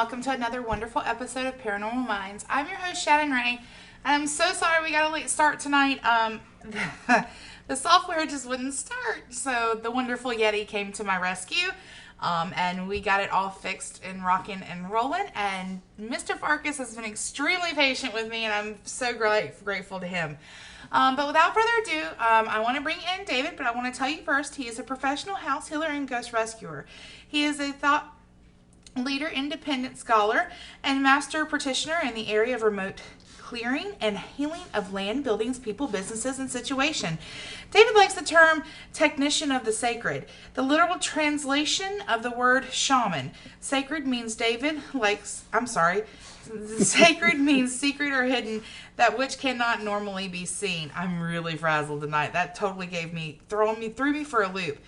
welcome to another wonderful episode of Paranormal Minds. I'm your host, Shannon Ray, and I'm so sorry we got a late start tonight. The software just wouldn't start, so the wonderful Yeti came to my rescue, and we got it all fixed and rocking and rolling, and Mr. Farkas has been extremely patient with me, and I'm so grateful to him. But without further ado, I want to bring in David, but I want to tell you first, he is a professional house healer and ghost rescuer. He is a thought leader, independent scholar, and master practitioner in the area of remote clearing and healing of land, buildings, people, businesses, and situation. David likes the term technician of the sacred, the literal translation of the word shaman. Sacred means sacred means secret or hidden, that which cannot normally be seen. I'm really frazzled tonight. That totally threw me for a loop.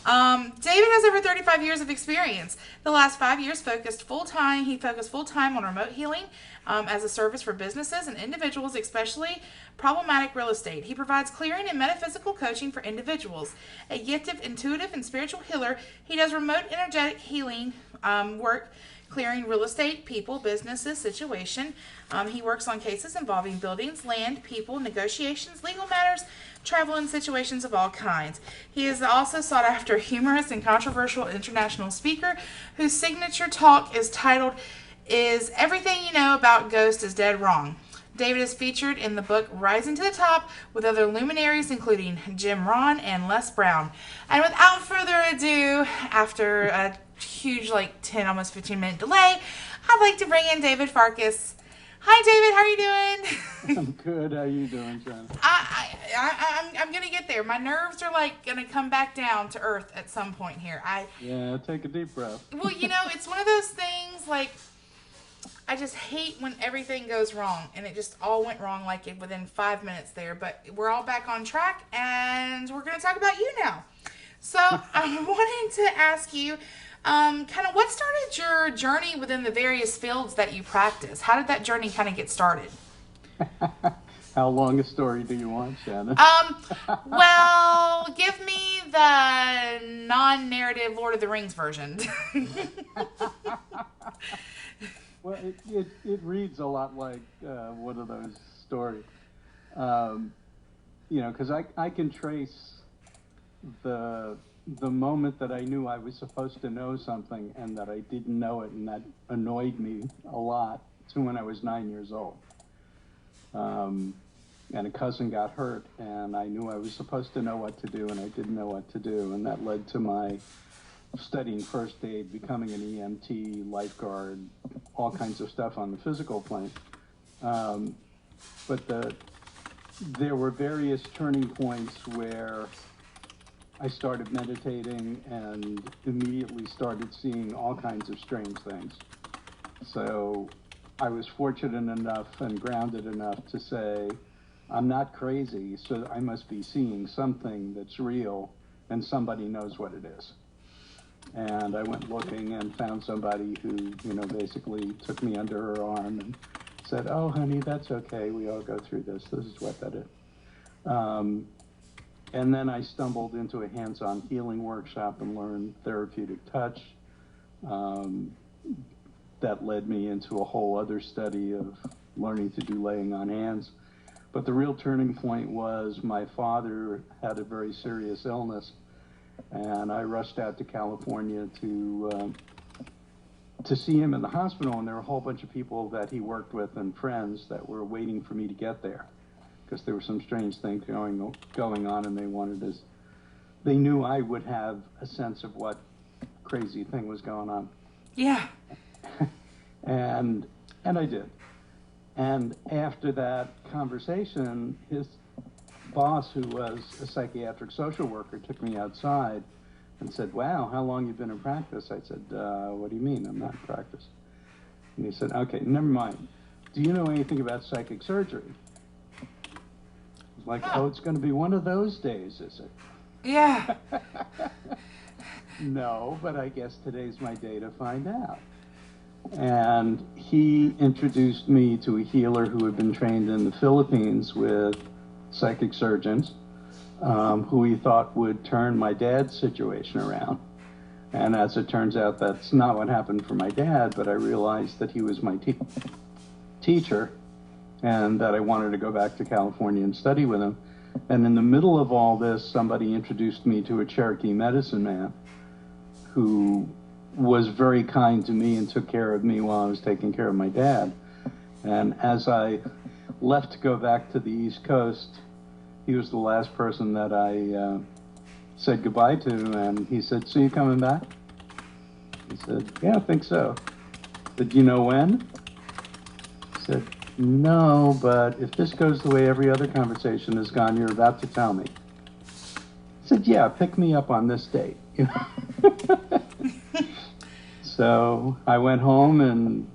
David has over 35 years of experience. The last 5 years he focused full-time on remote healing as a service for businesses and individuals, especially problematic real estate. He provides clearing and metaphysical coaching for individuals. A gifted, intuitive, and spiritual healer, he does remote energetic healing work, clearing real estate, people, businesses, situation. He works on cases involving buildings, land, people, negotiations, legal matters, travel, and situations of all kinds. He is also sought after humorous and controversial international speaker whose signature talk is titled, "Is Everything You Know About Ghosts is Dead Wrong?" David is featured in the book Rising to the Top with other luminaries including Jim Rohn and Les Brown. And without further ado, after a huge 10, almost 15-minute delay, I'd like to bring in David Farkas. Hi, David. How are you doing? I'm good. How are you doing, John? I'm going to get there. My nerves are going to come back down to earth at some point here. Yeah, take a deep breath. Well, it's one of those things, I just hate when everything goes wrong, and it just all went wrong within 5 minutes there. But we're all back on track, and we're going to talk about you now. So I wanted to ask you, kind of what started your journey within the various fields that you practice? How did that journey kind of get started? How long a story do you want, Shannon? Well, give me the non-narrative Lord of the Rings version. Well, it reads a lot like one of those stories. Because I can trace the moment that I knew I was supposed to know something and that I didn't know it, and that annoyed me a lot, to when I was 9 years old. And a cousin got hurt, and I knew I was supposed to know what to do, and I didn't know what to do, and that led to my studying first aid, becoming an EMT, lifeguard, all kinds of stuff on the physical plane. But there were various turning points where I started meditating and immediately started seeing all kinds of strange things. So I was fortunate enough and grounded enough to say, I'm not crazy, so I must be seeing something that's real, and somebody knows what it is. And I went looking and found somebody who, basically took me under her arm and said, "Oh, honey, that's okay. We all go through this. This is what that is." And then I stumbled into a hands-on healing workshop and learned therapeutic touch. That led me into a whole other study of learning to do laying on hands. But the real turning point was my father had a very serious illness, and I rushed out to California to see him in the hospital, and there were a whole bunch of people that he worked with and friends that were waiting for me to get there, because there were some strange things going on, and they knew I would have a sense of what crazy thing was going on. Yeah. and I did. And after that conversation, his boss, who was a psychiatric social worker, took me outside and said, "Wow, how long you been in practice?" I said, "What do you mean? I'm not in practice." And he said, "Okay, never mind. Do you know anything about psychic surgery?" Oh, it's going to be one of those days, is it? Yeah. No, but I guess today's my day to find out. And he introduced me to a healer who had been trained in the Philippines with psychic surgeons, who he thought would turn my dad's situation around. And as it turns out, that's not what happened for my dad, but I realized that he was my teacher and that I wanted to go back to California and study with him. And in the middle of all this, somebody introduced me to a Cherokee medicine man who was very kind to me and took care of me while I was taking care of my dad. And as I left to go back to the East Coast, he was the last person that I said goodbye to, and he said, "So you coming back?" I said, "Yeah, I think so." I said, "Do you know when?" I said, "No, but if this goes the way every other conversation has gone, you're about to tell me." I said, "Yeah, pick me up on this date." So I went home and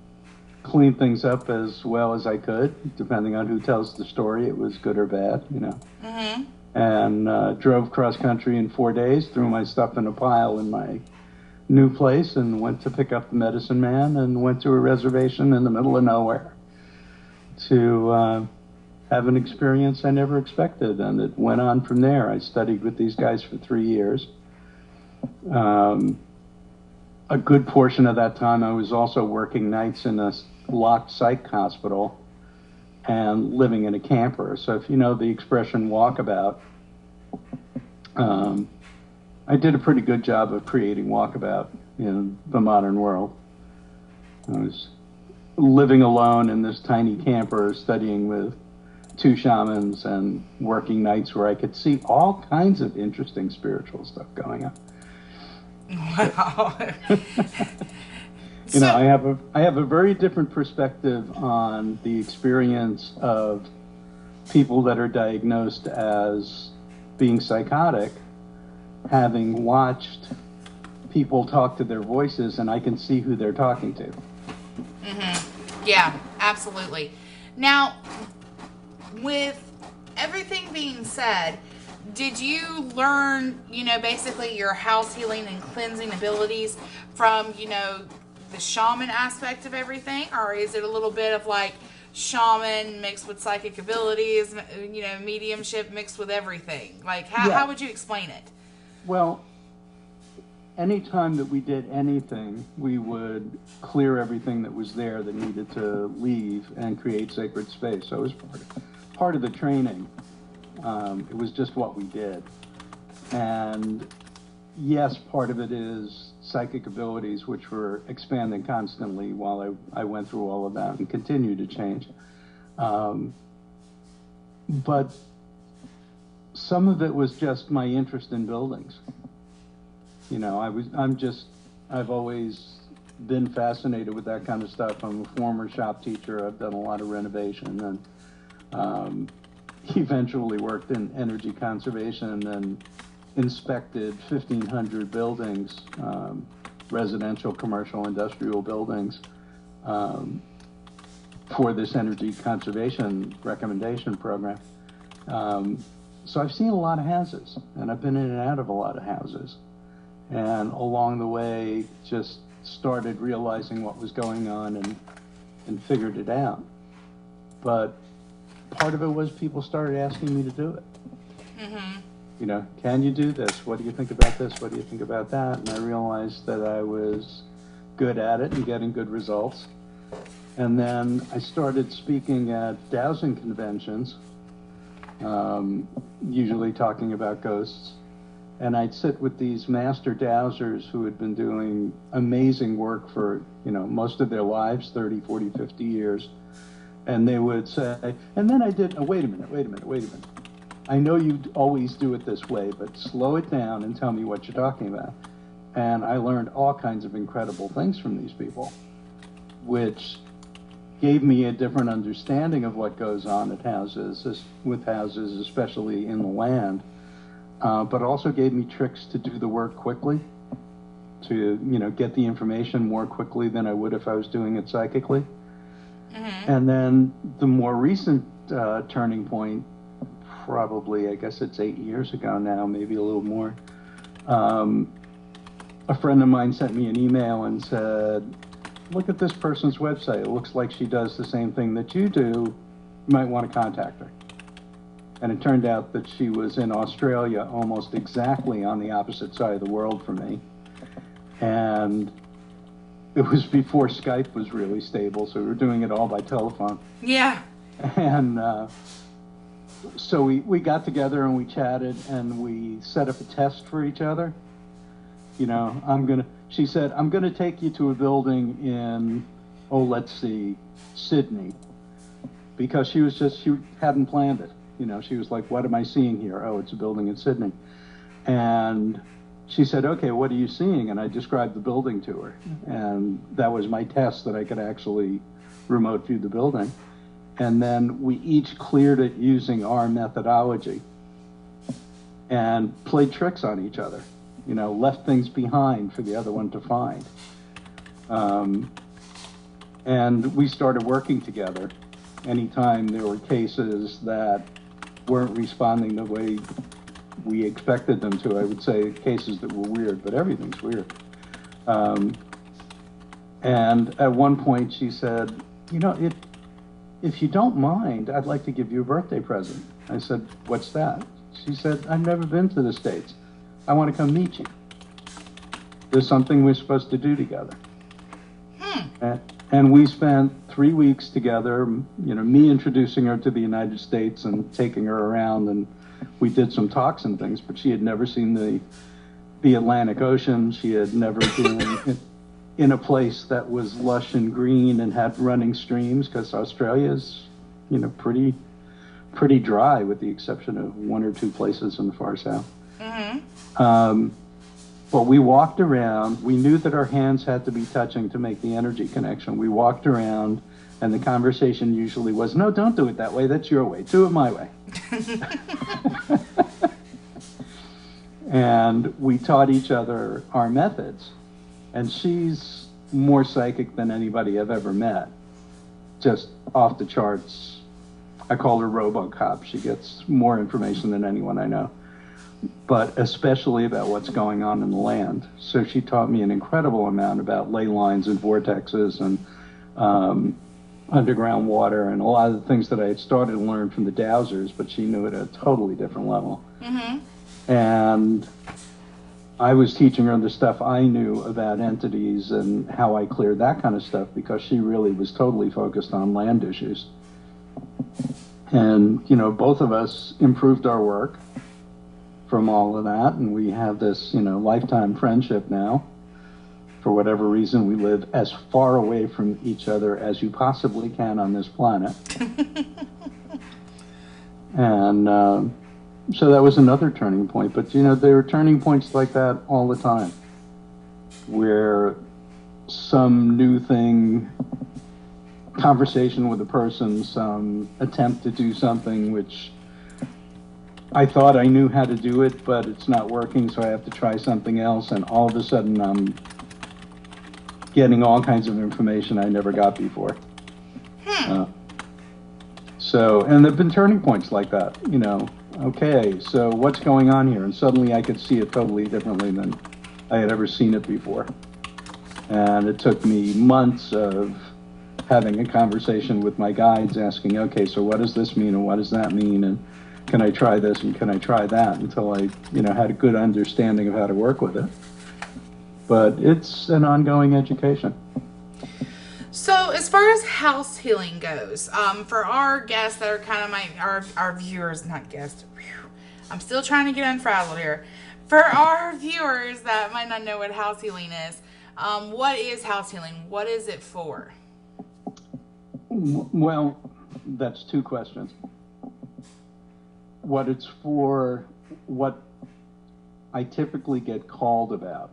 cleaned things up as well as I could, depending on who tells the story. It was good or bad, you know. Mm-hmm. And drove cross country in 4 days, threw my stuff in a pile in my new place, and went to pick up the medicine man, and went to a reservation in the middle of nowhere to have an experience I never expected. And it went on from there. I studied with these guys for 3 years. A good portion of that time I was also working nights in a locked psych hospital and living in a camper. So if you know the expression walkabout, I did a pretty good job of creating walkabout in the modern world. I was living alone in this tiny camper, studying with 2 shamans and working nights where I could see all kinds of interesting spiritual stuff going on. Wow. You know, I have a very different perspective on the experience of people that are diagnosed as being psychotic, having watched people talk to their voices, and I can see who they're talking to. Mm-hmm. Yeah, absolutely. Now, with everything being said, did you learn, you know, basically your house healing and cleansing abilities from, you know, the shaman aspect of everything? Or is it a little bit of like shaman mixed with psychic abilities, you know, mediumship mixed with everything? Like, how would you explain it? Well, anytime that we did anything, we would clear everything that was there that needed to leave and create sacred space. So it was part of the training. It was just what we did. And yes, part of it is psychic abilities, which were expanding constantly while I went through all of that and continue to change. But some of it was just my interest in buildings. You know, I've always been fascinated with that kind of stuff. I'm a former shop teacher. I've done a lot of renovation and eventually worked in energy conservation and inspected 1,500 buildings, residential, commercial, industrial buildings, for this energy conservation recommendation program. So I've seen a lot of houses, and I've been in and out of a lot of houses. And along the way, just started realizing what was going on and figured it out. But part of it was people started asking me to do it. Mm-hmm. You know, can you do this? What do you think about this? What do you think about that? And I realized that I was good at it and getting good results. And then I started speaking at dowsing conventions, usually talking about ghosts. And I'd sit with these master dowsers who had been doing amazing work for, you know, most of their lives, 30, 40, 50 years. And they would say, and then I did, oh, wait a minute. I know you always do it this way, but slow it down and tell me what you're talking about. And I learned all kinds of incredible things from these people, which gave me a different understanding of what goes on at houses, with houses, especially in the land. But also gave me tricks to do the work quickly, to, you know, get the information more quickly than I would if I was doing it psychically. Mm-hmm. And then the more recent turning point, probably, I guess it's 8 years ago now, maybe a little more, a friend of mine sent me an email and said, look at this person's website. It looks like she does the same thing that you do. You might want to contact her. And it turned out that she was in Australia, almost exactly on the opposite side of the world from me. And it was before Skype was really stable, so we were doing it all by telephone. Yeah. And so we got together and we chatted and we set up a test for each other. You know, she said, I'm gonna take you to a building in, let's see, Sydney. Because she hadn't planned it. You know, she was like, what am I seeing here? Oh, it's a building in Sydney. And she said, okay, what are you seeing? And I described the building to her. And that was my test that I could actually remote view the building. And then we each cleared it using our methodology and played tricks on each other. You know, left things behind for the other one to find. And we started working together. Anytime there were cases that weren't responding the way we expected them to, I would say cases that were weird, but everything's weird. And at one point she said, you know, if you don't mind, I'd like to give you a birthday present. I said, what's that? She said, I've never been to the States. I want to come meet you. There's something we're supposed to do together. And we spent 3 weeks together, you know, me introducing her to the United States and taking her around, and we did some talks and things, but she had never seen the Atlantic Ocean. She had never been in a place that was lush and green and had running streams, because Australia is, you know, pretty dry with the exception of 1 or 2 places in the far south. But we walked around. We knew that our hands had to be touching to make the energy connection. We walked around, and the conversation usually was, no, don't do it that way. That's your way. Do it my way. And we taught each other our methods. And she's more psychic than anybody I've ever met. Just off the charts. I call her RoboCop. She gets more information than anyone I know, but especially about what's going on in the land. So she taught me an incredible amount about ley lines and vortexes and underground water and a lot of the things that I had started to learn from the dowsers, but she knew it at a totally different level. And I was teaching her the stuff I knew about entities and how I cleared that kind of stuff, because she really was totally focused on land issues. And, you know, both of us improved our work from all of that, and we have this, you know, lifetime friendship now. For whatever reason, we live as far away from each other as you possibly can on this planet. And so that was another turning point. But, you know, there are turning points like that all the time, where some new thing, conversation with a person, some attempt to do something which I thought I knew how to do it, but it's not working, so I have to try something else, and all of a sudden I'm getting all kinds of information I never got before. So, and there've been turning points like that, you know. Okay, so what's going on here? And suddenly I could see it totally differently than I had ever seen it before. And it took me months of having a conversation with my guides, asking, okay, so what does this mean, and what does that mean, and can I try this, and can I try that, until I, you know, had a good understanding of how to work with it. But it's an ongoing education. So as far as house healing goes, for our guests that are kind of our viewers, not guests, I'm still trying to get unfrazzled here. For our viewers that might not know what house healing is, what is house healing? What is it for? Well, that's 2 questions. What it's for, what I typically get called about,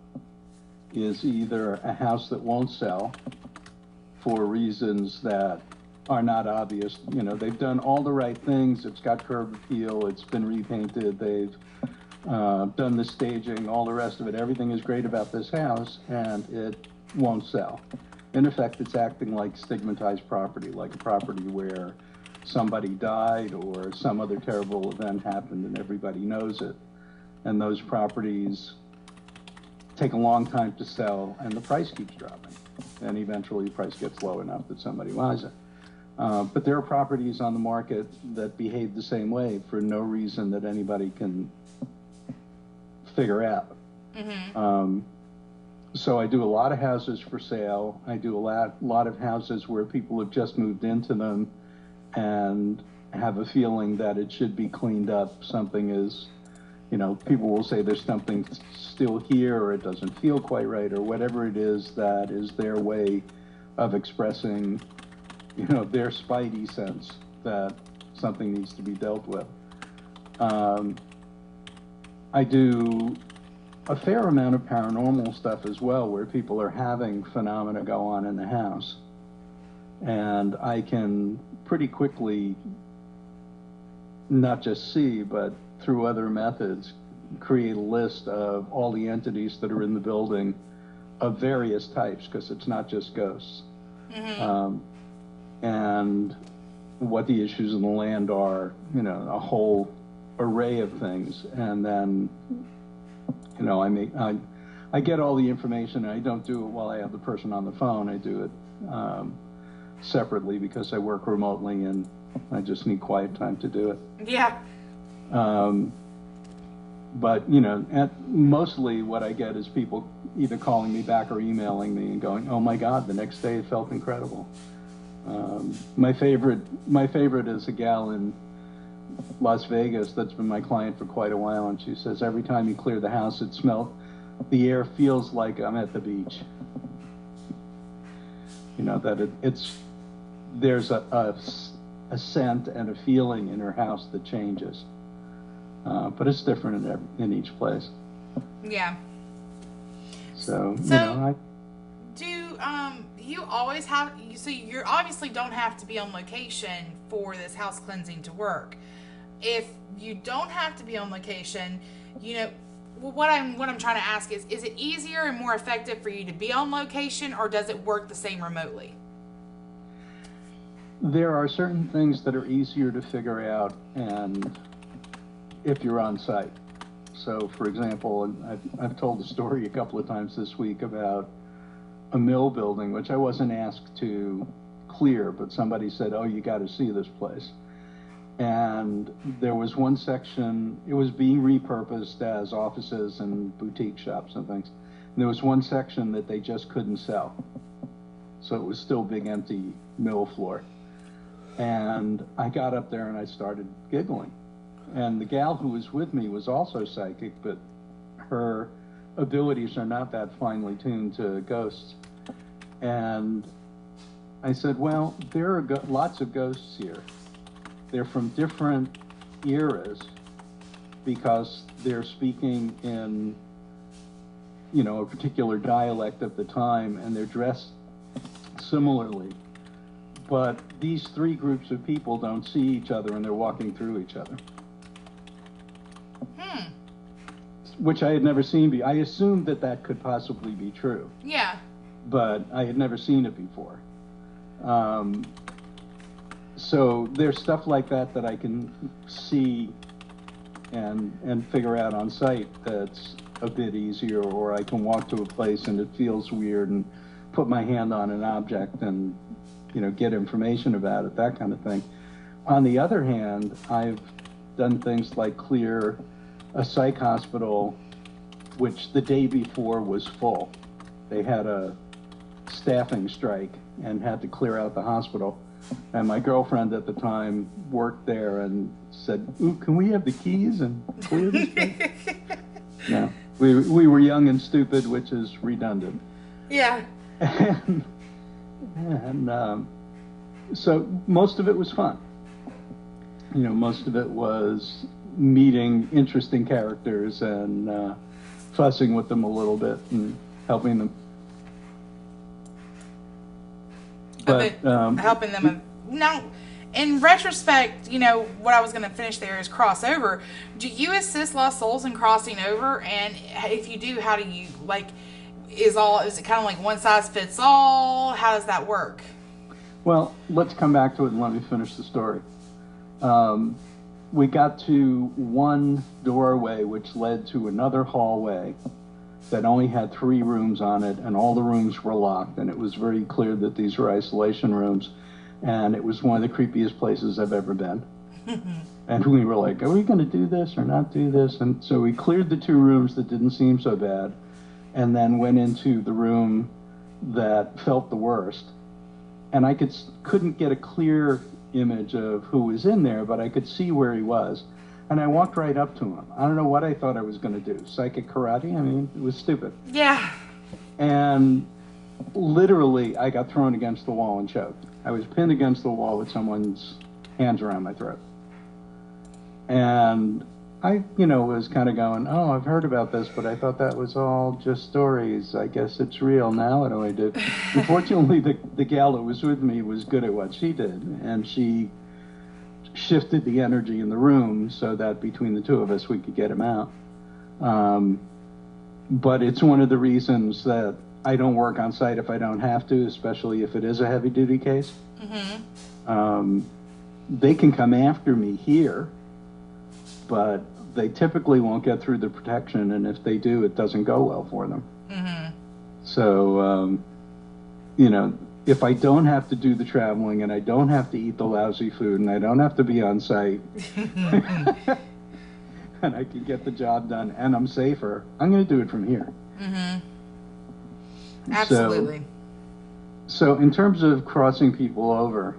is either a house that won't sell for reasons that are not obvious. You know, they've done all the right things. It's got curb appeal. It's been repainted. They've done the staging, all the rest of it. Everything is great about this house, and it won't sell. In effect, it's acting like stigmatized property, like a property where somebody died or some other terrible event happened and everybody knows it. And those properties take a long time to sell, and the price keeps dropping. And eventually the price gets low enough that somebody buys it. But there are properties on the market that behave the same way for no reason that anybody can figure out. So I do a lot of houses for sale. I do a lot of houses where people have just moved into them and have a feeling that it should be cleaned up. Something is, people will say there's something still here, or it doesn't feel quite right, or whatever it is that is their way of expressing, their spidey sense that something needs to be dealt with. I do a fair amount of paranormal stuff as well, where people are having phenomena go on in the house. And I can pretty quickly not just see, but through other methods, create a list of all the entities that are in the building of various types, because it's not just ghosts. Mm-hmm. And what the issues in the land are, a whole array of things. And then I get all the information. I don't do it while I have the person on the phone. I do it separately because I work remotely and I just need quiet time to do it. Yeah. But mostly what I get is people either calling me back or emailing me and going, "Oh my God, the next day it felt incredible." My favorite is a gal in Las Vegas that's been my client for quite a while, and she says every time you clear the house, the air feels like I'm at the beach. That there's a scent and a feeling in her house that changes, but it's different in each place. Yeah. So you always have, so you obviously don't have to be on location for this house cleansing to work. If you don't have to be on location, what I'm trying to ask is it easier and more effective for you to be on location, or does it work the same remotely? There are certain things that are easier to figure out, and if you're on site. So, for example, I've told the story a couple of times this week about a mill building, which I wasn't asked to clear, but somebody said, "Oh, you got to see this place." And there was one section, it was being repurposed as offices and boutique shops and things. And there was one section that they just couldn't sell. So it was still big empty mill floor. And I got up there and I started giggling. And the gal who was with me was also psychic, but her abilities are not that finely tuned to ghosts. And I said, "Well, there are lots of ghosts here. They're from different eras because they're speaking in, a particular dialect of the time, and they're dressed similarly. But these three groups of people don't see each other, and they're walking through each other." Which I had never seen. I assumed that could possibly be true. Yeah. But I had never seen it before. So there's stuff like that I can see and figure out on site that's a bit easier, or I can walk to a place and it feels weird and put my hand on an object and get information about it, that kind of thing. On the other hand, I've done things like clear a psych hospital which the day before was full. They had a staffing strike and had to clear out the hospital. And my girlfriend at the time worked there and said, "Ooh, can we have the keys and clear this place?" No, we were young and stupid, which is redundant. Yeah. And so most of it was fun. Most of it was meeting interesting characters and fussing with them a little bit and helping them. But helping them. Now, in retrospect, what I was going to finish there is crossover. Do you assist lost souls in crossing over? And if you do, how do you, is it kind of like one size fits all? How does that work? Well, let's come back to it and let me finish the story. We got to one doorway which led to another hallway that only had 3 rooms on it, and all the rooms were locked, and it was very clear that these were isolation rooms, and it was one of the creepiest places I've ever been. And we were like, "Are we going to do this or not do this?" And so we cleared the 2 rooms that didn't seem so bad, and then went into the room that felt the worst. And I couldn't get a clear image of who was in there, but I could see where he was. And I walked right up to him. I don't know what I thought I was going to do. Psychic karate? I mean, it was stupid. Yeah. And literally, I got thrown against the wall and choked. I was pinned against the wall with someone's hands around my throat. And I, was kind of going, oh, I've heard about this, but I thought that was all just stories. I guess it's real now. What do I do? Unfortunately, the gal that was with me was good at what she did, and she shifted the energy in the room so that between the two of us, we could get him out. But it's one of the reasons that I don't work on site if I don't have to, especially if it is a heavy-duty case. Mm-hmm. They can come after me here, but they typically won't get through the protection, and if they do, it doesn't go well for them. Mm-hmm. So, if I don't have to do the traveling, and I don't have to eat the lousy food, and I don't have to be on site, and I can get the job done, and I'm safer, I'm going to do it from here. Mm-hmm. Absolutely. So in terms of crossing people over,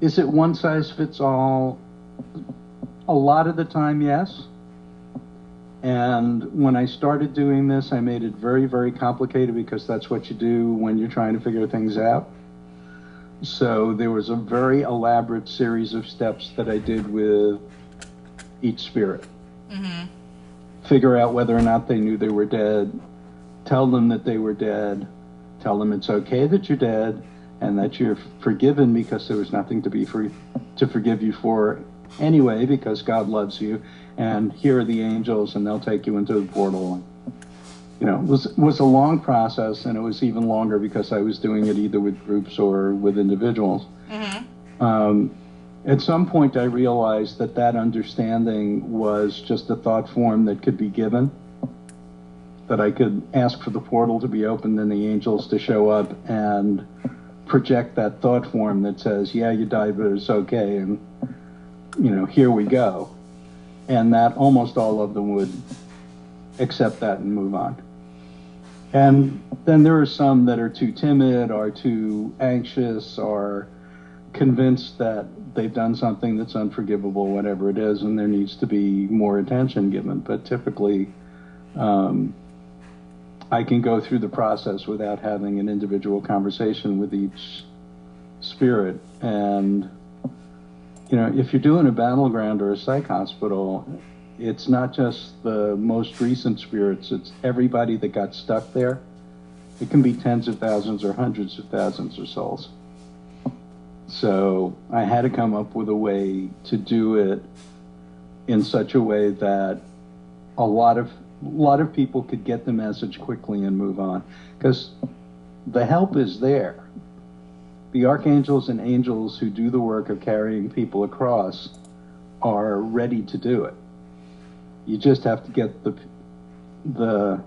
is it one size fits all? A lot of the time, yes. And when I started doing this, I made it very, very complicated because that's what you do when you're trying to figure things out. So there was a very elaborate series of steps that I did with each spirit. Mm-hmm. Figure out whether or not they knew they were dead, tell them that they were dead, tell them it's okay that you're dead, and that you're forgiven because there was nothing to forgive you for anyway, because God loves you, and here are the angels, and they'll take you into the portal. It was a long process, and it was even longer because I was doing it either with groups or with individuals. Mm-hmm. At some point, I realized that understanding was just a thought form that could be given, that I could ask for the portal to be opened and the angels to show up and project that thought form that says, yeah, you died, but it's okay, and here we go. And that almost all of them would accept that and move on. And then there are some that are too timid or too anxious or convinced that they've done something that's unforgivable, whatever it is, and there needs to be more attention given. But typically, I can go through the process without having an individual conversation with each spirit. And if you're doing a battleground or a psych hospital, it's not just the most recent spirits, it's everybody that got stuck there. It can be tens of thousands or hundreds of thousands of souls. So I had to come up with a way to do it in such a way that a lot of people could get the message quickly and move on, because the help is there. The archangels and angels who do the work of carrying people across are ready to do it. You just have to get the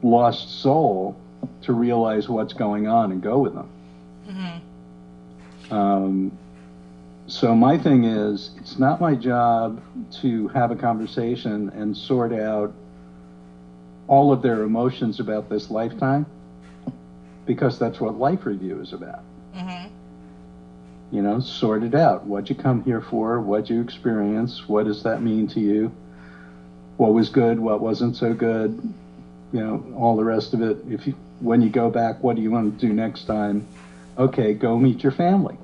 lost soul to realize what's going on and go with them. Mm-hmm. So my thing is, it's not my job to have a conversation and sort out all of their emotions about this lifetime, because that's what life review is about. Mm-hmm. Sort it out. What'd you come here for? What'd you experience? What does that mean to you? What was good? What wasn't so good? All the rest of it. When you go back, what do you want to do next time? Okay, go meet your family.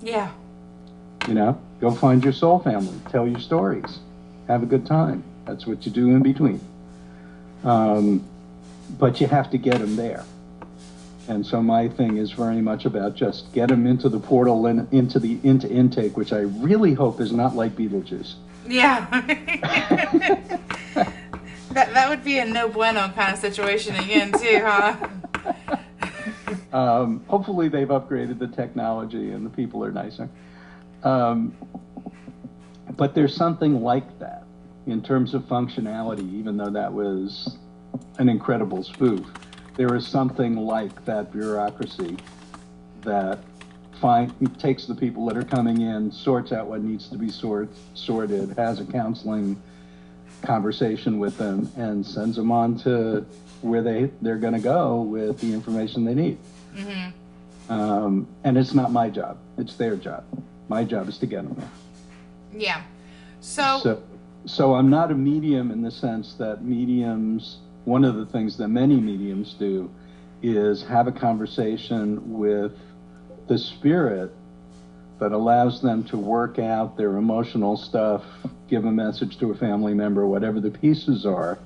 Yeah. Go find your soul family. Tell your stories. Have a good time. That's what you do in between. But you have to get them there. And so my thing is very much about just get them into the portal and into intake, which I really hope is not like Beetlejuice. Yeah. that would be a no bueno kind of situation again, too, huh? Hopefully they've upgraded the technology and the people are nicer. But there's something like that in terms of functionality, even though that was an incredible spoof. There is something like that bureaucracy that takes the people that are coming in, sorts out what needs to be sorted, has a counseling conversation with them and sends them on to where they're going to go with the information they need. And it's not my job. It's their job. My job is to get them there. Yeah. So I'm not a medium in the sense that mediums, one of the things that many mediums do is have a conversation with the spirit that allows them to work out their emotional stuff, give a message to a family member, whatever the pieces are,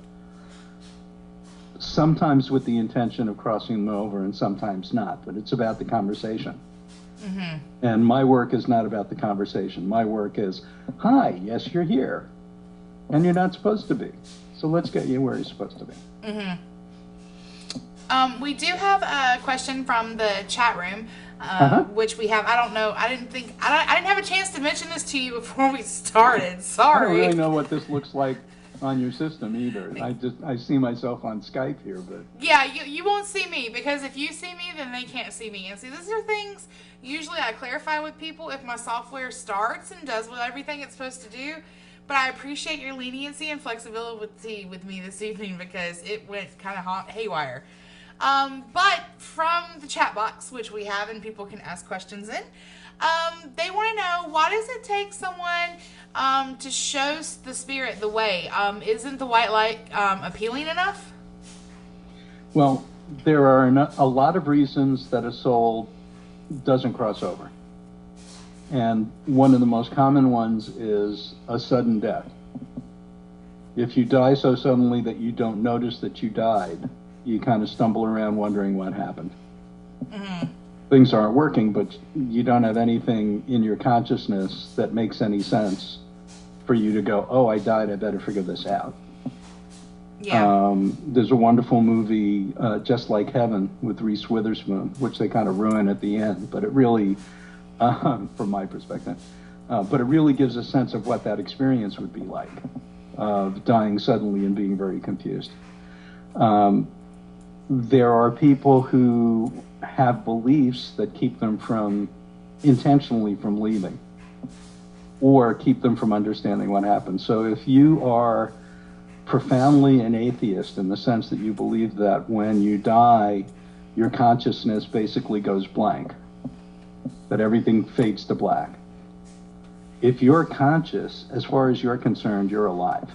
sometimes with the intention of crossing them over and sometimes not, but it's about the conversation. And my work is not about the conversation. My work is, hi, yes, you're here, and you're not supposed to be. So let's get you where you're supposed to be. We do have a question from the chat room, which we have. I don't know. I didn't have a chance to mention this to you before we started. Sorry. I don't really know what this looks like on your system either. I see myself on Skype here, but yeah, you won't see me, because if you see me, then they can't see me. And see, these are things usually I clarify with people if my software starts and does everything it's supposed to do. But I appreciate your leniency and flexibility with me this evening, because it went kind of haywire. But from the chat box, which we have and people can ask questions in, they want to know, why does it take someone to show the spirit the way? Isn't the white light appealing enough? Well, there are a lot of reasons that a soul doesn't cross over. And one of the most common ones is a sudden death. If you die so suddenly that you don't notice that you died, you kind of stumble around wondering what happened. Things aren't working, but you don't have anything in your consciousness that makes any sense for you to go, oh, I died, I better figure this out. Yeah. There's a wonderful movie, Just Like Heaven, with Reese Witherspoon, which they kind of ruin at the end, but it really, from my perspective, but it really gives a sense of what that experience would be like, of dying suddenly and being very confused. There are people who have beliefs that keep them intentionally from leaving, or keep them from understanding what happened. So if you are profoundly an atheist in the sense that you believe that when you die, your consciousness basically goes blank, that everything fades to black. If you're conscious, as far as you're concerned, you're alive.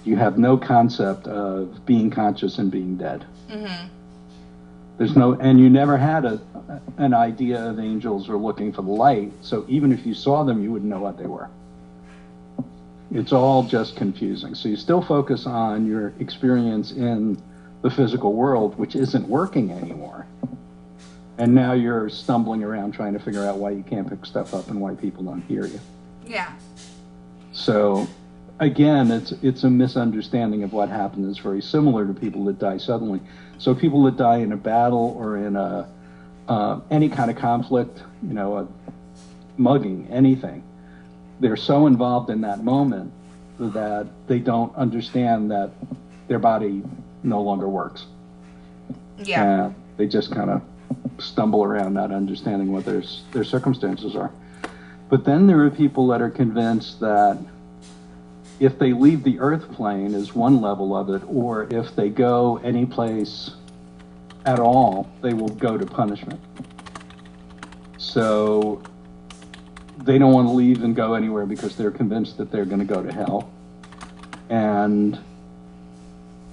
You have no concept of being conscious and being dead. And you never had an idea of angels or looking for the light, so even if you saw them, you wouldn't know what they were. It's all just confusing. So you still focus on your experience in the physical world, which isn't working anymore. And now you're stumbling around trying to figure out why you can't pick stuff up and why people don't hear you. Yeah. So again, it's a misunderstanding of what happened. It's very similar to people that die suddenly. So people that die in a battle or in any kind of conflict, a mugging, anything, they're so involved in that moment that they don't understand that their body no longer works. Yeah. And they just kind of stumble around not understanding what their circumstances are. But then there are people that are convinced that if they leave the earth plane is one level of it, or if they go any place at all, they will go to punishment. So they don't want to leave and go anywhere because they're convinced that they're going to go to hell. And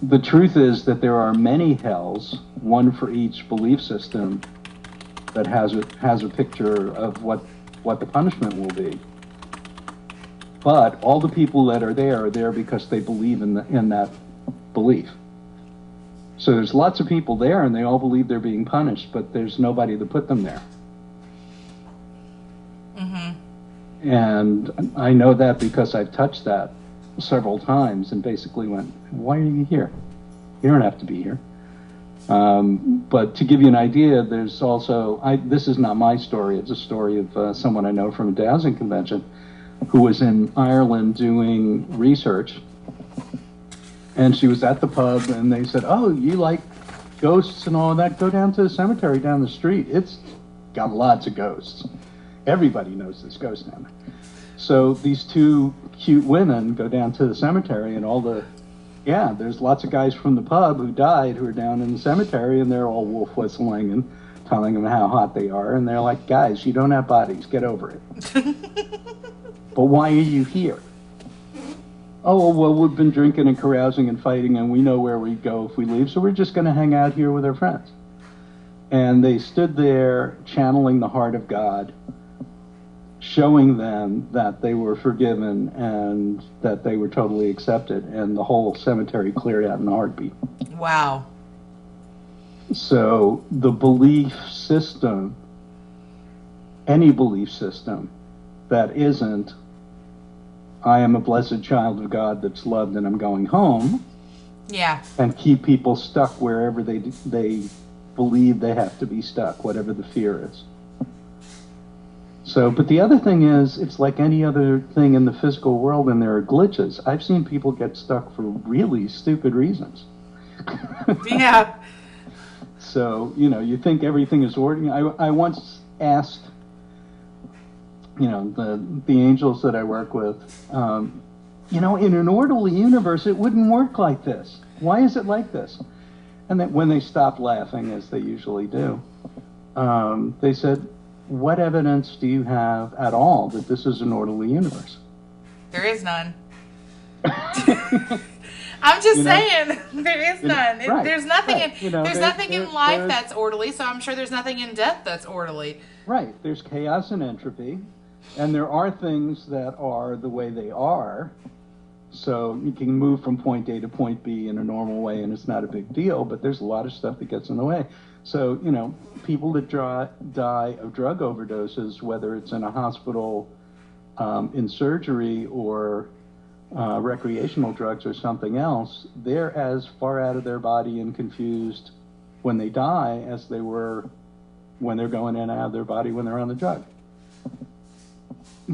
the truth is that there are many hells, one for each belief system, that has a picture of what the punishment will be. But all the people that are there because they believe in that belief. So there's lots of people there and they all believe they're being punished, but there's nobody to put them there. And I know that because I've touched that several times and basically went, why are you here? You don't have to be here. But to give you an idea, there's also, this is not my story, it's a story of someone I know from a dowsing convention who was in Ireland doing research. And she was at the pub and they said, oh, you like ghosts and all that? Go down to the cemetery down the street. It's got lots of ghosts. Everybody knows there's ghosts down there. So these two cute women go down to the cemetery, and there's lots of guys from the pub who died who are down in the cemetery, and they're all wolf whistling and telling them how hot they are. And they're like, guys, you don't have bodies. Get over it. But why are you here? Oh, well, we've been drinking and carousing and fighting, and we know where we go if we leave, so we're just going to hang out here with our friends. And they stood there channeling the heart of God, showing them that they were forgiven and that they were totally accepted, and the whole cemetery cleared out in a heartbeat. Wow. So the belief system, any belief system that isn't, I am a blessed child of God that's loved and I'm going home, yeah, and keep people stuck wherever they believe they have to be stuck, whatever the fear is. So, but the other thing is, it's like any other thing in the physical world, and there are glitches. I've seen people get stuck for really stupid reasons. Yeah. So, you think everything is ordinary. I once asked, the angels that I work with, in an orderly universe, it wouldn't work like this. Why is it like this? And then when they stopped laughing, as they usually do, they said, what evidence do you have at all that this is an orderly universe? There is none. I'm just saying, there is none. Right, there's nothing right. in there's nothing in life that's orderly, so I'm sure there's nothing in death that's orderly. Right. There's chaos and entropy, and there are things that are the way they are. So you can move from point A to point B in a normal way, and it's not a big deal, but there's a lot of stuff that gets in the way. So, people that die of drug overdoses, whether it's in a hospital, in surgery, or recreational drugs or something else, they're as far out of their body and confused when they die as they were when they're going in and out of their body when they're on the drug.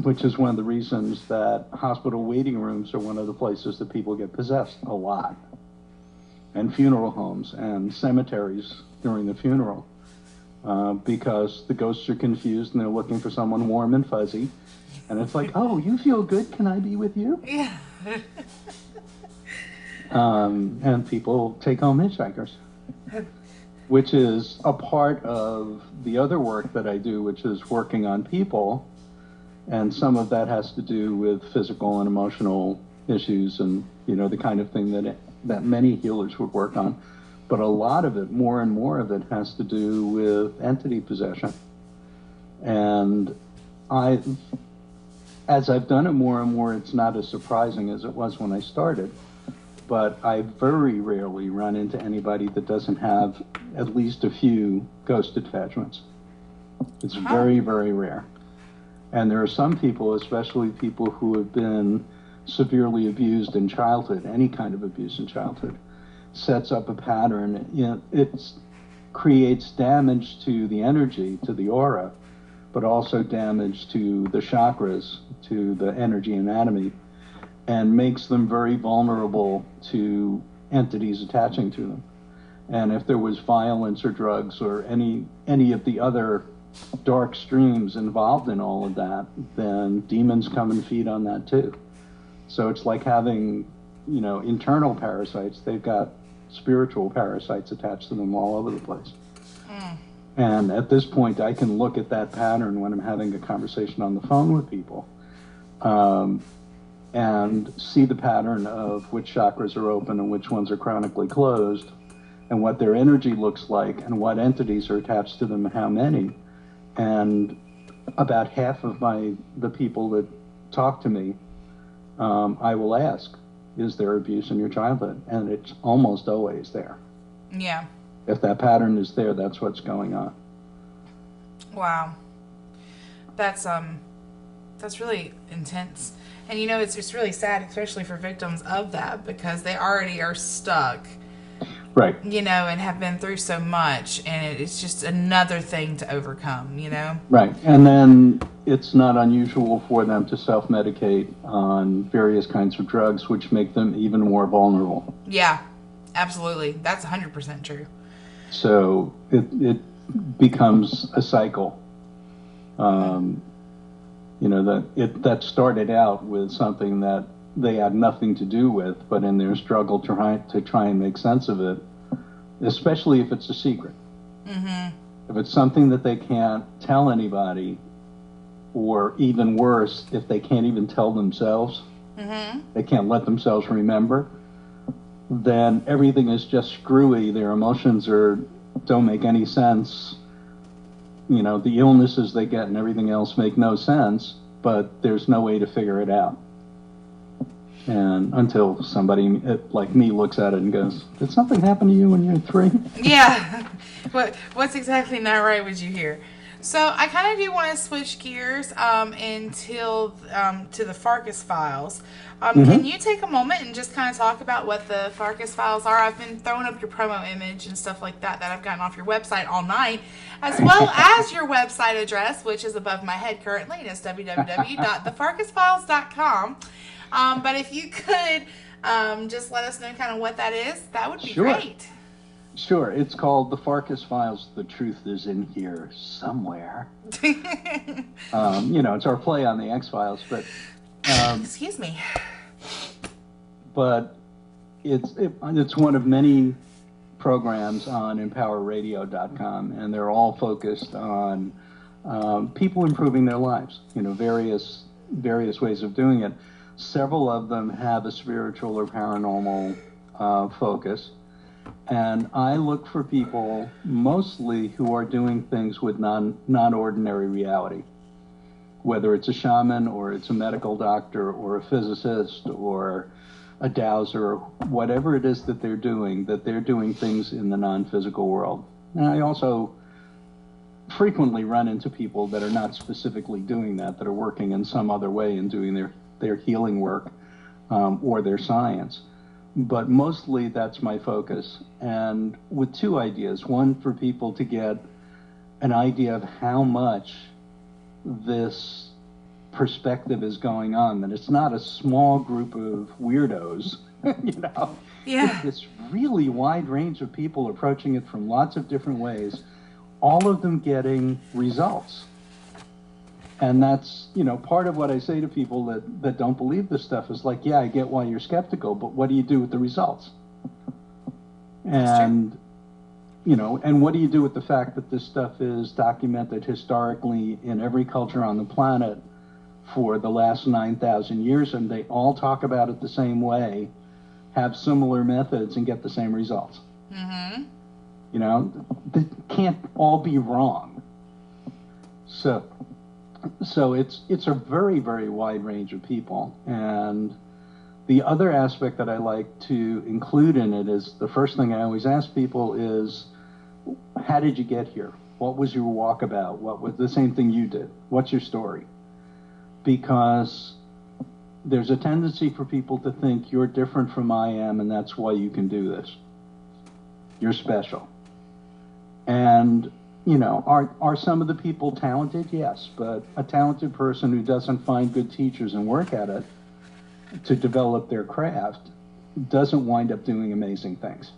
Which is one of the reasons that hospital waiting rooms are one of the places that people get possessed a lot. And funeral homes and cemeteries during the funeral. Because the ghosts are confused and they're looking for someone warm and fuzzy. And it's like, oh, you feel good? Can I be with you? Yeah. And people take home hitchhikers. Which is a part of the other work that I do, which is working on people. And some of that has to do with physical and emotional issues and, the kind of thing that many healers would work on. But a lot of it, more and more of it, has to do with entity possession. And as I've done it more and more, it's not as surprising as it was when I started. But I very rarely run into anybody that doesn't have at least a few ghost attachments. It's very, very rare. And there are some people, especially people who have been severely abused in childhood, any kind of abuse in childhood, sets up a pattern. It creates damage to the energy, to the aura, but also damage to the chakras, to the energy anatomy, and makes them very vulnerable to entities attaching to them. And if there was violence or drugs or any of the other dark streams involved in all of that, then demons come and feed on that too. So it's like having, internal parasites. They've got spiritual parasites attached to them all over the place. And at this point, I can look at that pattern when I'm having a conversation on the phone with people, and see the pattern of which chakras are open and which ones are chronically closed, and what their energy looks like, and what entities are attached to them, and how many. And about half of the people that talk to me, I will ask, is there abuse in your childhood? And it's almost always there. Yeah. If that pattern is there, that's what's going on. Wow. That's really intense. And it's really sad, especially for victims of that, because they already are stuck. Right. And have been through so much, and it's just another thing to overcome, Right. And then it's not unusual for them to self-medicate on various kinds of drugs, which make them even more vulnerable. Yeah, absolutely. That's 100% true. So it becomes a cycle. You know, that started out with something that they had nothing to do with, but in their struggle to try and make sense of it, especially if it's a secret. Mm-hmm. If it's something that they can't tell anybody, or even worse, if they can't even tell themselves, mm-hmm. they can't let themselves remember, then everything is just screwy. Their emotions don't make any sense. You know, the illnesses they get and everything else make no sense, but there's no way to figure it out. And until somebody like me looks at it and goes, did something happen to you when you were 3? Yeah. What's exactly not right would you hear? So I kind of do want to switch gears to the Farkas files. Mm-hmm. Can you take a moment and just kind of talk about what the Farkas files are? I've been throwing up your promo image and stuff like that I've gotten off your website all night, as well as your website address, which is above my head currently, and it's www.thefarkasfiles.com. But if you could just let us know kind of what that is, that would be great. Sure. It's called The Farkas Files. The truth is in here somewhere. You know, it's our play on the X-Files, but... excuse me. But it's one of many programs on empowerradio.com, and they're all focused on people improving their lives, you know, various ways of doing it. Several of them have a spiritual or paranormal focus. And I look for people mostly who are doing things with non-ordinary reality, whether it's a shaman or it's a medical doctor or a physicist or a dowser, whatever it is that they're doing things in the non-physical world. And I also frequently run into people that are not specifically doing that are working in some other way and doing their healing work or their science. But mostly that's my focus, and with 2 ideas. One, for people to get an idea of how much this perspective is going on, that it's not a small group of weirdos, you know. Yeah. It's this really wide range of people approaching it from lots of different ways, all of them getting results. And that's, you know, part of what I say to people that don't believe this stuff is like, yeah, I get why you're skeptical, but what do you do with the results? And, you know, and what do you do with the fact that this stuff is documented historically in every culture on the planet for the last 9,000 years, and they all talk about it the same way, have similar methods, and get the same results? Mm-hmm. You know, they can't all be wrong. So it's a very, very wide range of people. And the other aspect that I like to include in it is, the first thing I always ask people is, how did you get here? What was your walk about? What was the same thing you did? What's your story? Because there's a tendency for people to think you're different from I am, and that's why you can do this. You're special. And you know, are some of the people talented? Yes, but a talented person who doesn't find good teachers and work at it to develop their craft doesn't wind up doing amazing things.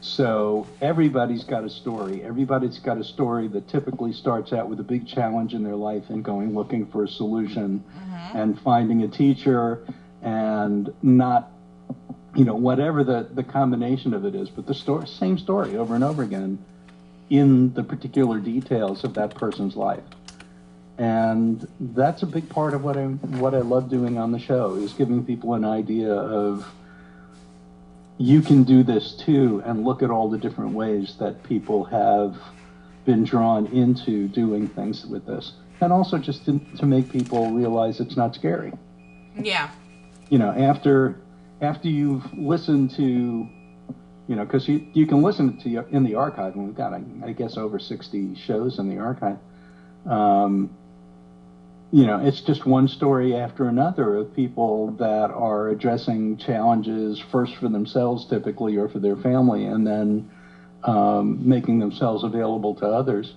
So everybody's got a story. Everybody's got a story that typically starts out with a big challenge in their life and going looking for a solution, mm-hmm. and finding a teacher, and not, you know, whatever the combination of it is, but the same story over and over again, in the particular details of that person's life. And that's a big part of what I love doing on the show, is giving people an idea of, you can do this too, and look at all the different ways that people have been drawn into doing things with this. And also just to make people realize it's not scary. Yeah. You know, after you've listened to, you know, because you can listen to in the archive, and we've got, I guess, over 60 shows in the archive. You know, it's just one story after another of people that are addressing challenges first for themselves, typically, or for their family, and then making themselves available to others.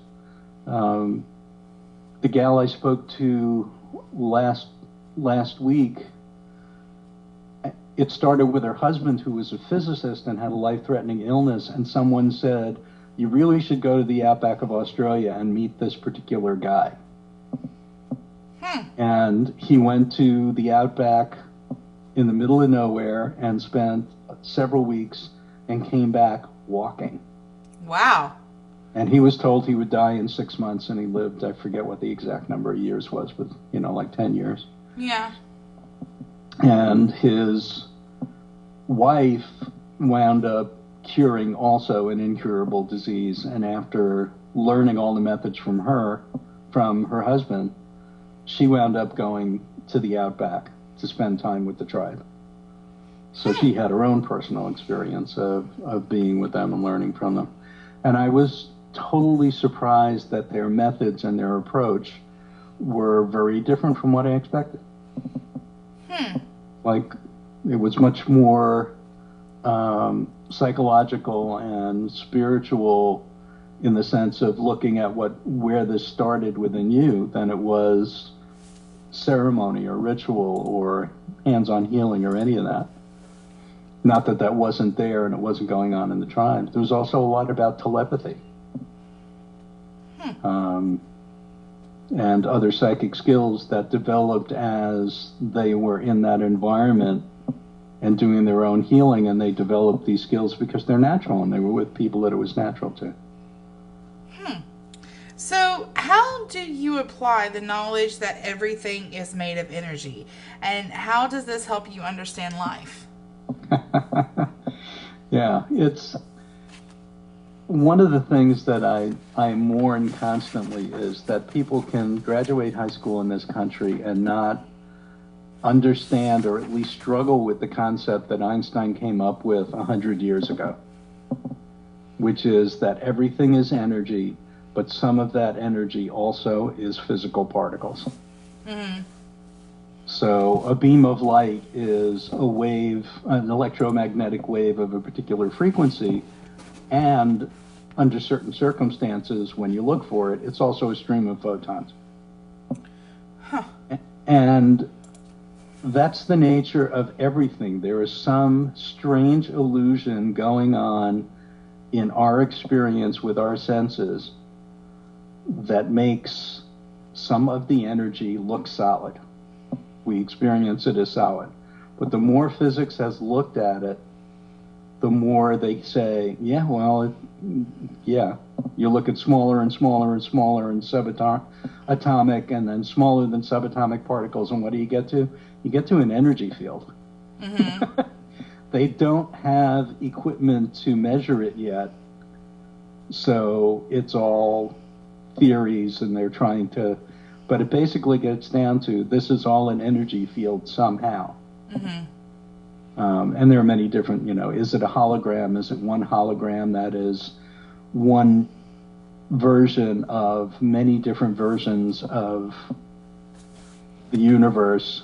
The gal I spoke to last week, it started with her husband, who was a physicist and had a life-threatening illness, and someone said, you really should go to the outback of Australia and meet this particular guy. And he went to the outback in the middle of nowhere and spent several weeks and came back walking. Wow. And he was told he would die in 6 months, and he lived, I forget what the exact number of years was, but, like 10 years. Yeah. And his wife wound up curing also an incurable disease. And after learning all the methods from her husband, she wound up going to the outback to spend time with the tribe. So she had her own personal experience of being with them and learning from them. And I was totally surprised that their methods and their approach were very different from what I expected. Like, it was much more psychological and spiritual in the sense of looking at where this started within you than it was ceremony or ritual or hands-on healing or any of that. Not that that wasn't there and it wasn't going on in the tribes. There was also a lot about telepathy. And other psychic skills that developed as they were in that environment and doing their own healing, and they developed these skills because they're natural and they were with people that it was natural to. So how do you apply the knowledge that everything is made of energy? And how does this help you understand life? Yeah, it's one of the things that I mourn constantly is that people can graduate high school in this country and not understand or at least struggle with the concept that Einstein came up with 100 years ago, which is that everything is energy, but some of that energy also is physical particles. So a beam of light is a wave, an electromagnetic wave of a particular frequency, and under certain circumstances, when you look for it, it's also a stream of photons. And that's the nature of everything. There is some strange illusion going on in our experience with our senses that makes some of the energy look solid. We experience it as solid. But the more physics has looked at it, the more they say, yeah, well, you look at smaller and smaller and smaller and subatomic and then smaller than subatomic particles, and what do you get to? You get to an energy field. They don't have equipment to measure it yet, so it's all theories, and they're trying to, but it basically gets down to this is all an energy field somehow. And there are many different, is it a hologram? Is it one hologram that is one version of many different versions of the universe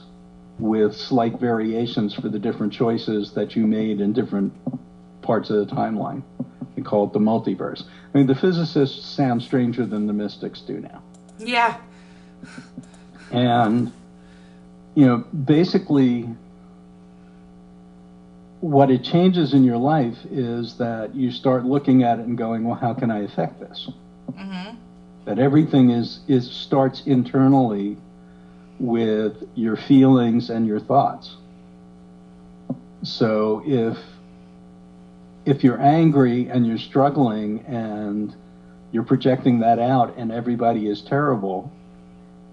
with slight variations for the different choices that you made in different parts of the timeline? We call it the multiverse. I mean, the physicists sound stranger than the mystics do now. Yeah. And, basically, what it changes in your life is that you start looking at it and going, well, how can I affect this? That everything starts internally with your feelings and your thoughts. So if you're angry and you're struggling and you're projecting that out and everybody is terrible,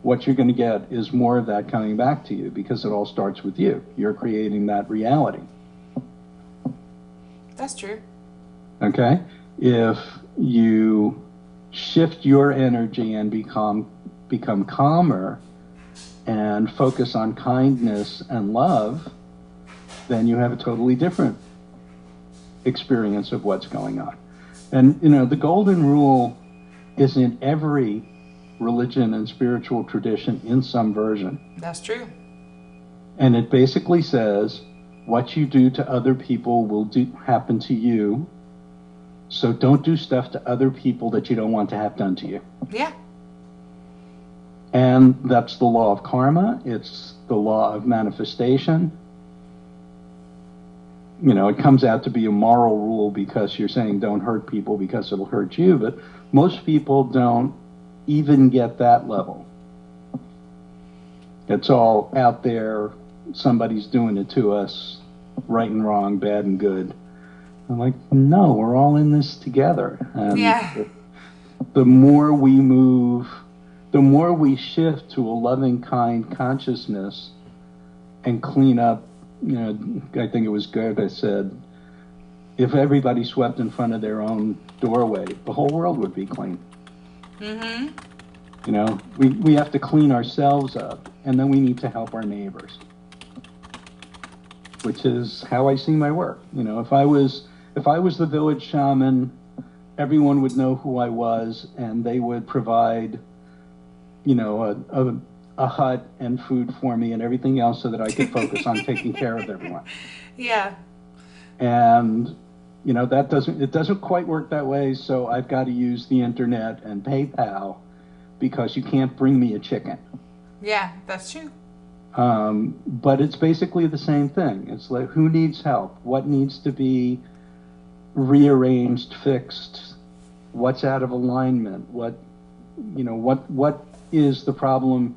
what you're going to get is more of that coming back to you because it all starts with you. You're creating that reality. That's true. Okay? If you shift your energy and become calmer and focus on kindness and love, then you have a totally different experience of what's going on. And, the golden rule is in every religion and spiritual tradition in some version. That's true. And it basically says, what you do to other people will happen to you. So don't do stuff to other people that you don't want to have done to you. Yeah. And that's the law of karma. It's the law of manifestation. It comes out to be a moral rule because you're saying don't hurt people because it'll hurt you. But most people don't even get that level. It's all out there. Somebody's doing it to us, right and wrong, bad and good. I'm like, no, we're all in this together. And Yeah. the more we move, the more we shift to a loving, kind consciousness and clean up, I think it was Goethe said, if everybody swept in front of their own doorway, the whole world would be clean. Mm-hmm. We have to clean ourselves up, and then we need to help our neighbors, which is how I see my work. If I was the village shaman, everyone would know who I was, and they would provide, a hut and food for me and everything else so that I could focus on taking care of everyone. Yeah. And, it doesn't quite work that way, so I've got to use the internet and PayPal because you can't bring me a chicken. Yeah, that's true. But it's basically the same thing. It's like, who needs help? What needs to be rearranged, fixed? What's out of alignment? What is the problem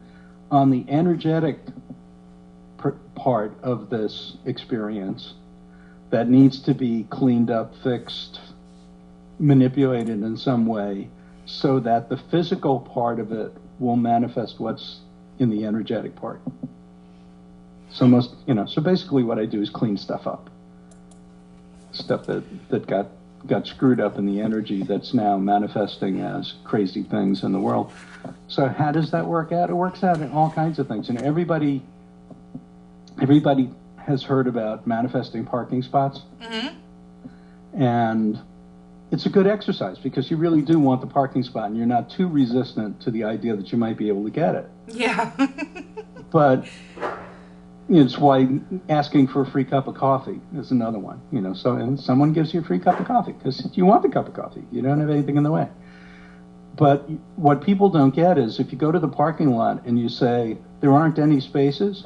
on the energetic part of this experience that needs to be cleaned up, fixed, manipulated in some way so that the physical part of it will manifest what's in the energetic part. So so basically what I do is clean stuff up. Stuff that got screwed up in the energy that's now manifesting as crazy things in the world. So how does that work out? It works out in all kinds of things. Everybody has heard about manifesting parking spots. Mm-hmm. And it's a good exercise because you really do want the parking spot and you're not too resistant to the idea that you might be able to get it. Yeah. But it's why asking for a free cup of coffee is another one. And someone gives you a free cup of coffee because you want the cup of coffee. You don't have anything in the way. But what people don't get is if you go to the parking lot and you say, there aren't any spaces,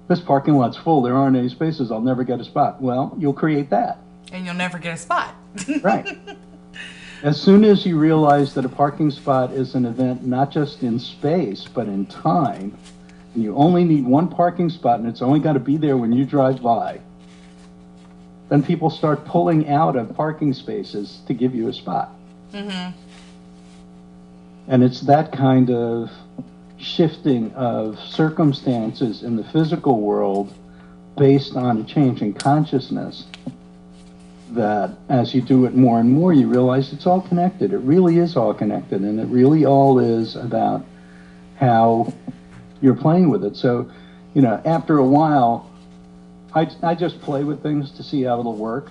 this parking lot's full, there aren't any spaces, I'll never get a spot. Well, you'll create that. And you'll never get a spot. Right. As soon as you realize that a parking spot is an event not just in space, but in time, and you only need one parking spot and it's only got to be there when you drive by, then people start pulling out of parking spaces to give you a spot. Mm-hmm. And it's that kind of shifting of circumstances in the physical world based on a change in consciousness that as you do it more and more, you realize it's all connected. It really is all connected, and it really all is about how you're playing with it. So, after a while, I just play with things to see how it'll work.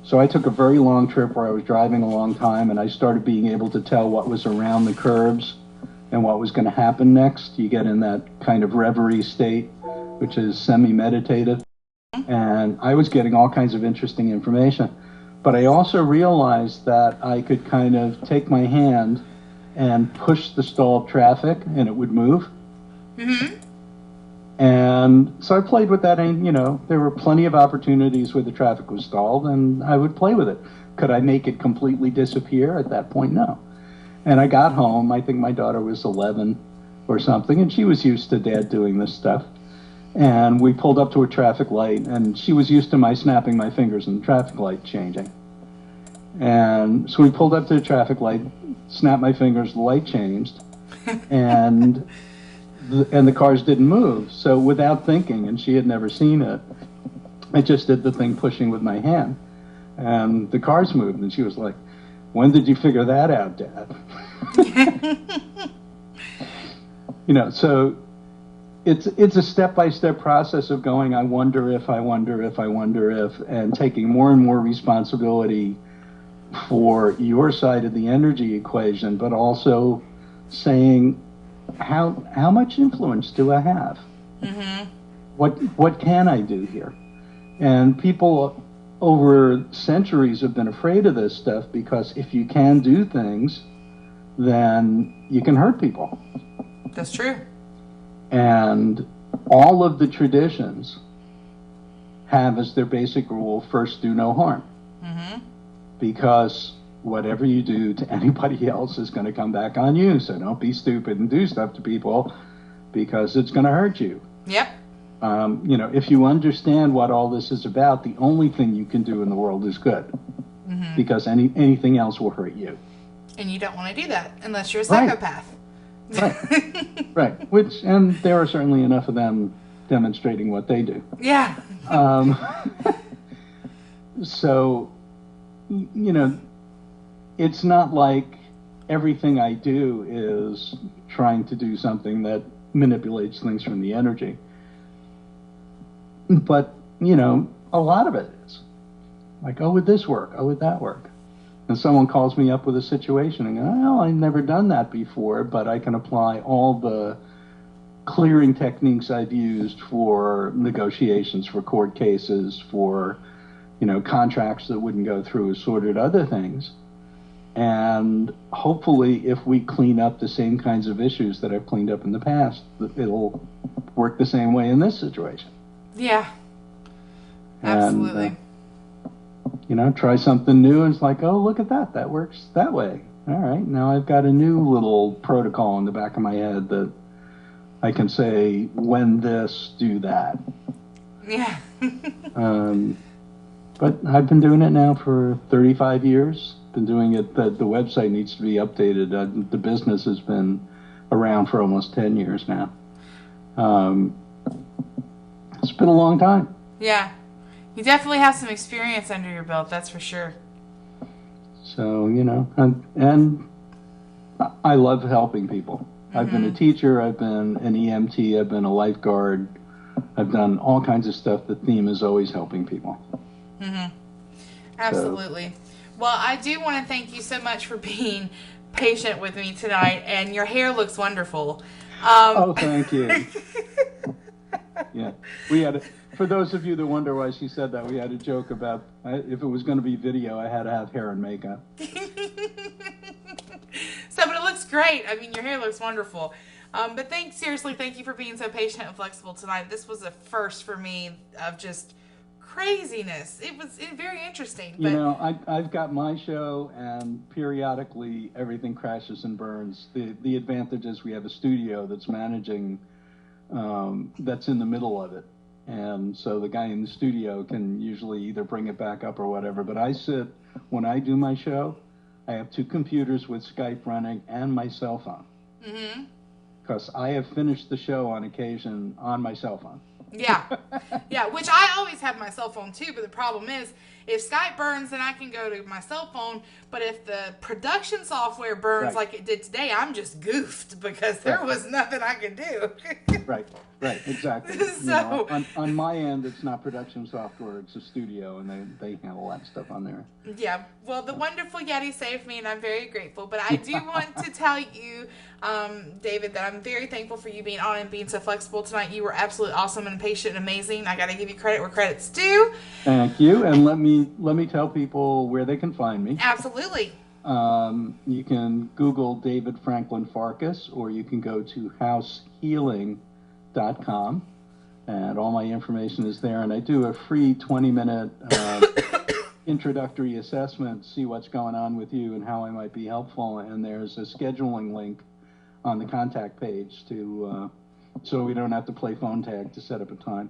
So I took a very long trip where I was driving a long time, and I started being able to tell what was around the curves and what was going to happen next. You get in that kind of reverie state, which is semi-meditative. And I was getting all kinds of interesting information. But I also realized that I could kind of take my hand and push the stalled traffic, and it would move. Mm-hmm. And so I played with that, and, there were plenty of opportunities where the traffic was stalled, and I would play with it. Could I make it completely disappear? At that point, no. And I got home, I think my daughter was 11 or something, and she was used to Dad doing this stuff. And we pulled up to a traffic light, and she was used to my snapping my fingers and the traffic light changing. And so we pulled up to the traffic light, snapped my fingers, the light changed, and the cars didn't move. So without thinking, and she had never seen it, I just did the thing pushing with my hand, and the cars moved. And she was like, "When did you figure that out, Dad?" So it's a step-by-step process of going, I wonder if, and taking more and more responsibility for your side of the energy equation, but also saying, how much influence do I have? Mm-hmm. What can I do here? And people over centuries have been afraid of this stuff because if you can do things, then you can hurt people. That's true. And all of the traditions have as their basic rule, first do no harm. Mm-hmm. Because whatever you do to anybody else is going to come back on you. So don't be stupid and do stuff to people because it's going to hurt you. Yep. If you understand what all this is about, the only thing you can do in the world is good, because anything else will hurt you. And you don't want to do that unless you're a psychopath. Right. And there are certainly enough of them demonstrating what they do. Yeah. So, it's not like everything I do is trying to do something that manipulates things from the energy. But, a lot of it is. Like, would this work? Would that work? And someone calls me up with a situation and go, I've never done that before, but I can apply all the clearing techniques I've used for negotiations, for court cases, for, contracts that wouldn't go through, assorted other things. And hopefully, if we clean up the same kinds of issues that I've cleaned up in the past, it'll work the same way in this situation. Yeah, absolutely. And, try something new, and it's like, look at that. That works that way. All right, now I've got a new little protocol in the back of my head that I can say, when this, do that. Yeah. But I've been doing it now for 35 years. Been doing it. The website needs to be updated. The business has been around for almost 10 years now. It's been a long time. Yeah. You definitely have some experience under your belt, that's for sure. So, and I love helping people. I've been a teacher, I've been an EMT, I've been a lifeguard. I've done all kinds of stuff. The theme is always helping people. Absolutely. Well, I do want to thank you so much for being patient with me tonight, and your hair looks wonderful. Thank you. Yeah, for those of you that wonder why she said that, we had a joke about if it was going to be video, I had to have hair and makeup. But it looks great. I mean, your hair looks wonderful. But seriously, thank you for being so patient and flexible tonight. This was a first for me of just craziness. It was very interesting. But I've got my show, and periodically everything crashes and burns. The advantage is we have a studio that's managing, that's in the middle of it. And so the guy in the studio can usually either bring it back up or whatever. But when I do my show, I have 2 computers with Skype running and my cell phone. Because I have finished the show on occasion on my cell phone. Yeah, which I always have my cell phone too, but the problem is, if Skype burns, then I can go to my cell phone, but if the production software burns like it did today, I'm just goofed, because there was nothing I could do. Right, exactly. So, on my end, it's not production software, it's a studio, and they handle that stuff on there. Yeah, well, the wonderful Yeti saved me, and I'm very grateful, but I do want to tell you, David, that I'm very thankful for you being on and being so flexible tonight. You were absolutely awesome and patient and amazing. I got to give you credit where credit's due. Thank you, and let me tell people where they can find me. Absolutely. You can Google David Franklin Farkas, or you can go to househealing.com, and all my information is there. And I do a free 20-minute introductory assessment, see what's going on with you and how I might be helpful. And there's a scheduling link on the contact page so we don't have to play phone tag to set up a time.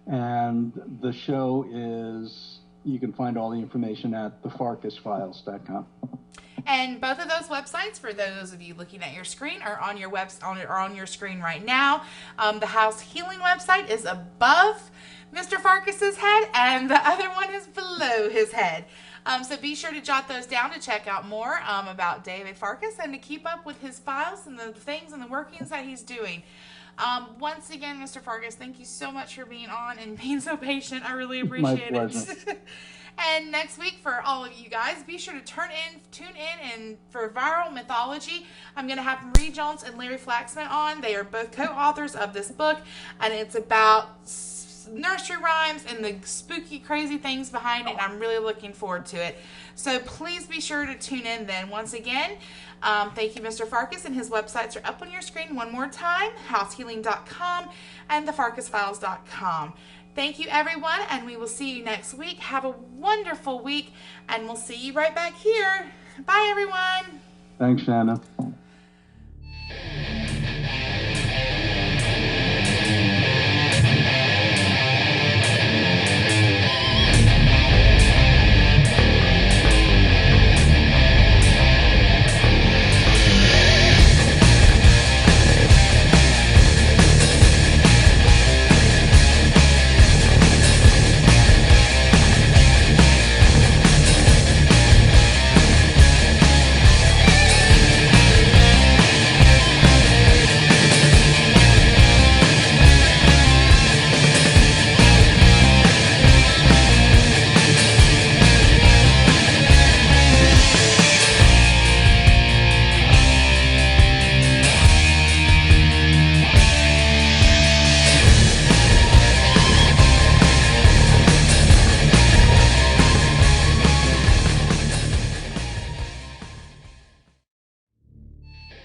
And the show is, you can find all the information at thefarkasfiles.com. And both of those websites, for those of you looking at your screen, are on your on your screen right now. The House Healing website is above Mr. Farkas's head, and the other one is below his head. So be sure to jot those down to check out more about David Farkas and to keep up with his files and the things and the workings that he's doing. Once again, Mr. Farkas, thank you so much for being on and being so patient. I really appreciate it. And next week, for all of you guys, be sure to tune in and for Viral Mythology, I'm going to have Marie Jones and Larry Flaxman on. They are both co-authors of this book, and it's about nursery rhymes and the spooky, crazy things behind it. I'm really looking forward to it. So please be sure to tune in then. Once again, thank you, Mr. Farkas, and his websites are up on your screen one more time, househealing.com and thefarkasfiles.com. Thank you, everyone, and we will see you next week. Have a wonderful week, and we'll see you right back here. Bye, everyone. Thanks, Shannon.